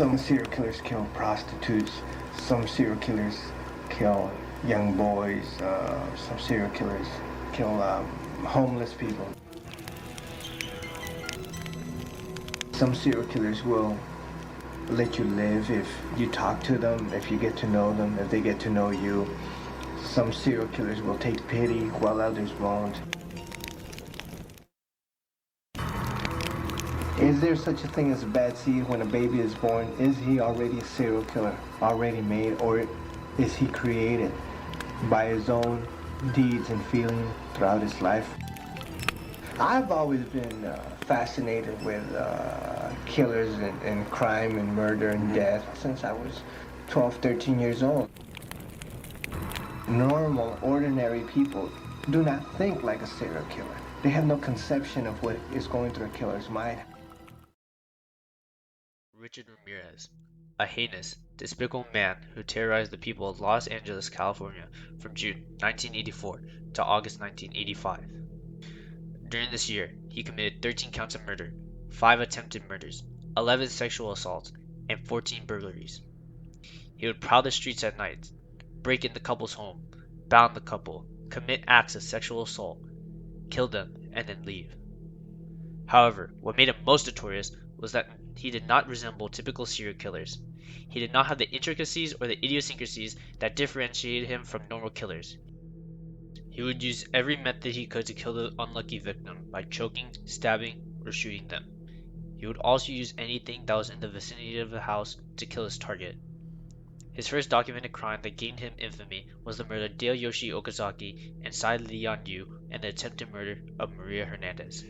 Some serial killers kill prostitutes. Some serial killers kill young boys. Some serial killers kill homeless people. Some serial killers will let you live if you talk to them, if you get to know them, if they get to know you. Some serial killers will take pity while others won't. Is there such a thing as a bad seed when a baby is born? Is he already a serial killer, already made, or is he created by his own deeds and feelings throughout his life? I've always been fascinated with killers and crime and murder and death since I was 12, 13 years old. Normal, ordinary people do not think like a serial killer. They have no conception of what is going through a killer's mind. Richard Ramirez, a heinous, despicable man who terrorized the people of Los Angeles, California from June 1984 to August 1985. During this year, he committed 13 counts of murder, 5 attempted murders, 11 sexual assaults, and 14 burglaries. He would prowl the streets at night, break into couples' home, bound the couple, commit acts of sexual assault, kill them, and then leave. However, what made him most notorious was that he did not resemble typical serial killers. He did not have the intricacies or the idiosyncrasies that differentiated him from normal killers. He would use every method he could to kill the unlucky victim by choking, stabbing, or shooting them. He would also use anything that was in the vicinity of the house to kill his target. His first documented crime that gained him infamy was the murder of Dale Yoshi Okazaki and Sai Lian Yu and the attempted murder of Maria Hernandez.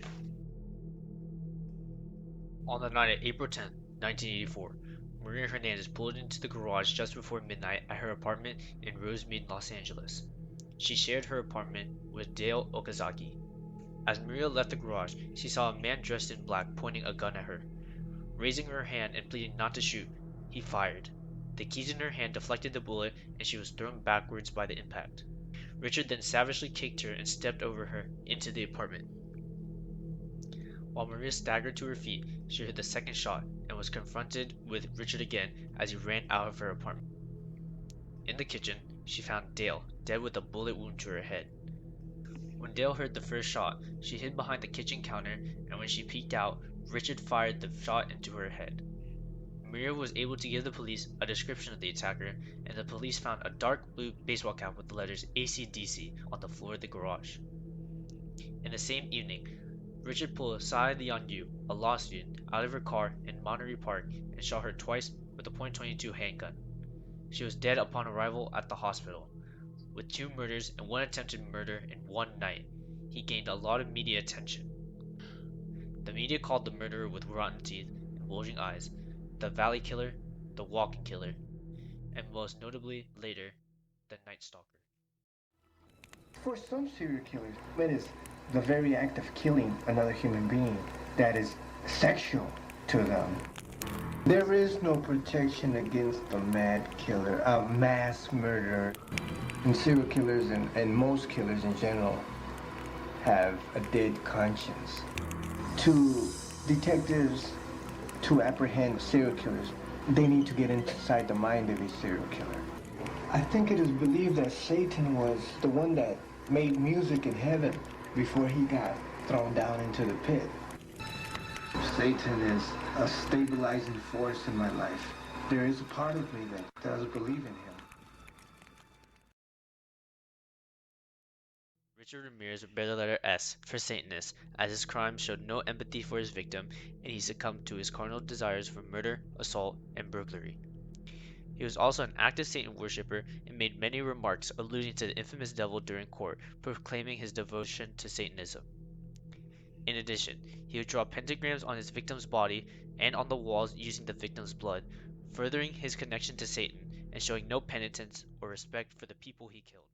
On the night of April 10, 1984, Maria Hernandez pulled into the garage just before midnight at her apartment in Rosemead, Los Angeles. She shared her apartment with Dale Okazaki. As Maria left the garage, she saw a man dressed in black pointing a gun at her. Raising her hand and pleading not to shoot, he fired. The keys in her hand deflected the bullet and she was thrown backwards by the impact. Richard then savagely kicked her and stepped over her into the apartment. While Maria staggered to her feet, she heard the second shot and was confronted with Richard again as he ran out of her apartment. In the kitchen, she found Dale, dead with a bullet wound to her head. When Dale heard the first shot, she hid behind the kitchen counter, and when she peeked out, Richard fired the shot into her head. Maria was able to give the police a description of the attacker, and the police found a dark blue baseball cap with the letters AC/DC on the floor of the garage. In the same evening, Richard pulled Sai Lian Yu, a law student, out of her car in Monterey Park and shot her twice with a .22 handgun. She was dead upon arrival at the hospital. With 2 murders and 1 attempted murder in one night, he gained a lot of media attention. The media called the murderer with rotten teeth and bulging eyes the Valley Killer, the Walking Killer, and most notably later, the Night Stalker. For some serial killers, it is the very act of killing another human being that is sexual to them. There is no protection against the mad killer, mass murder. And serial killers and most killers in general have a dead conscience. To detectives to apprehend serial killers, they need to get inside the mind of a serial killer. I think it is believed that Satan was the one that made music in heaven before he got thrown down into the pit. Satan is a stabilizing force in my life. There is a part of me that does believe in him. Richard Ramirez would bear the letter S for Satanist, as his crime showed no empathy for his victim and he succumbed to his carnal desires for murder, assault, and burglary. He was also an active Satan worshipper and made many remarks alluding to the infamous devil during court, proclaiming his devotion to Satanism. In addition, he would draw pentagrams on his victim's body and on the walls using the victim's blood, furthering his connection to Satan and showing no penitence or respect for the people he killed.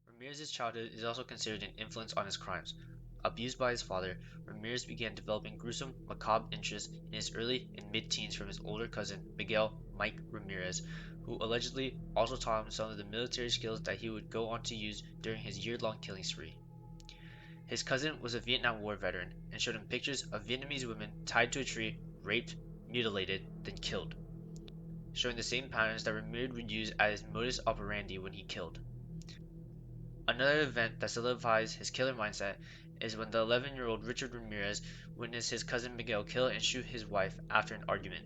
Ramirez's childhood is also considered an influence on his crimes. Abused by his father, Ramirez began developing gruesome, macabre interests in his early and mid-teens from his older cousin, Miguel "Mike" Ramirez, who allegedly also taught him some of the military skills that he would go on to use during his year-long killing spree. His cousin was a Vietnam War veteran and showed him pictures of Vietnamese women tied to a tree, raped, mutilated, then killed, showing the same patterns that Ramirez would use as his modus operandi when he killed. Another event that solidifies his killer mindset is when the 11-year-old Richard Ramirez witnessed his cousin Miguel kill and shoot his wife after an argument.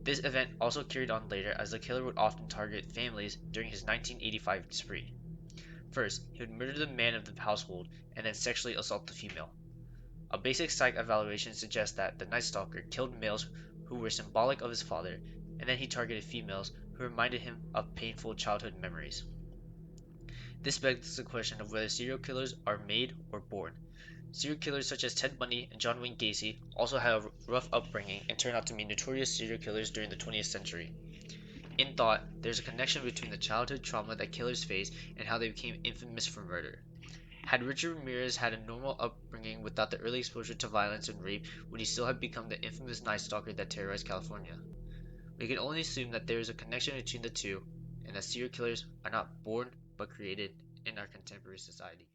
This event also carried on later as the killer would often target families during his 1985 spree. First, he would murder the man of the household and then sexually assault the female. A basic psych evaluation suggests that the Night Stalker killed males who were symbolic of his father, and then he targeted females who reminded him of painful childhood memories. This begs the question of whether serial killers are made or born. Serial killers such as Ted Bundy and John Wayne Gacy also had a rough upbringing and turned out to be notorious serial killers during the 20th century. In thought, there's a connection between the childhood trauma that killers face and how they became infamous for murder. Had Richard Ramirez had a normal upbringing without the early exposure to violence and rape, would he still have become the infamous Night Stalker that terrorized California? We can only assume that there is a connection between the two, and that serial killers are not born but created in our contemporary society.